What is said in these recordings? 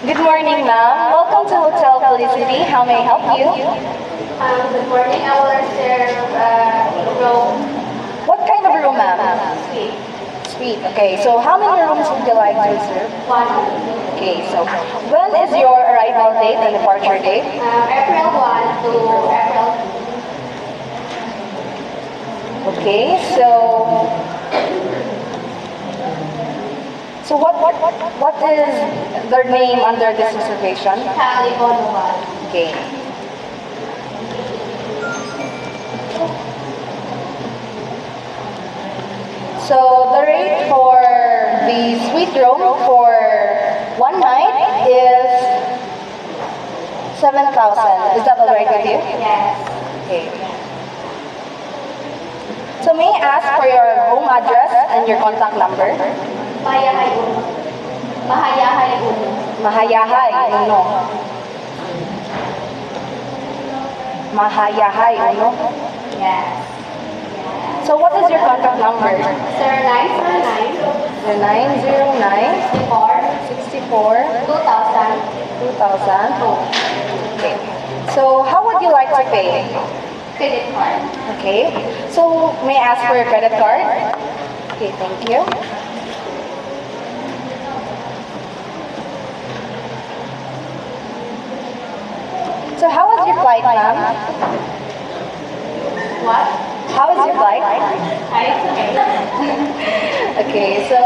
Good morning, ma'am. Welcome to Hotel Felicity. How may I help you? Good morning. I will reserve room What kind of room, ma'am? suite. Suite. Okay, so how many rooms would you like to reserve? One. Okay, so when is your arrival date and departure date? April 1 to April 2. Okay, so what is their name under this reservation? Calibonoval. Okay. So the rate for the suite room for one night is 7,000. Is that all right with you? Yes. Okay. So may I ask for your home address and your contact number? Mahayahay Uno. Mahayahay Uno. Mahayahay Uno. Mahayahay Uno. Yes. So what is your contact number? 0909 909 64 2000. 2000. Okay. So how would you like to pay? Credit card. Okay. So may I ask for your credit card? Okay, thank you. So how was your flight, ma'am? What? How was your flight? It's okay. Okay, so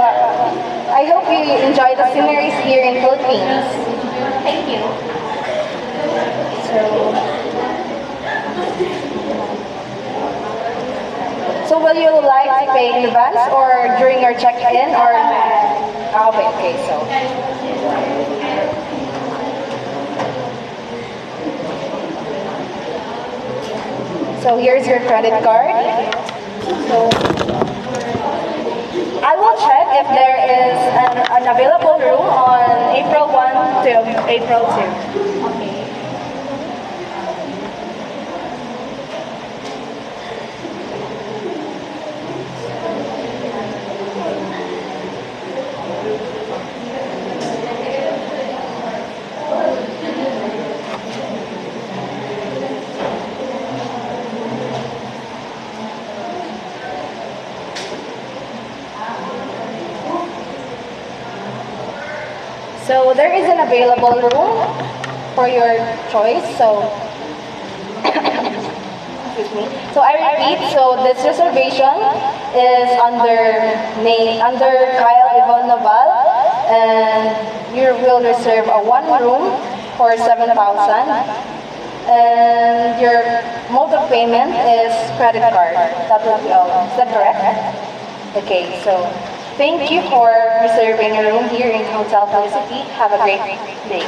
I hope you enjoy the sceneries here in Philippines. Thank you. So will you like to pay in advance or during your check-in or? Okay, so. So here's your credit card. So I will check if there is an available room on April 1 to April 2. Okay. So there is an available room for your choice. So excuse me. So I repeat. So this reservation is under Kyle Yvonne Naval, and you will reserve a one room for 7,000. And your mode of payment is credit card. That will be all. Is that correct? Okay, so thank you for reserving a room here in Hotel Felicity. Have a great day.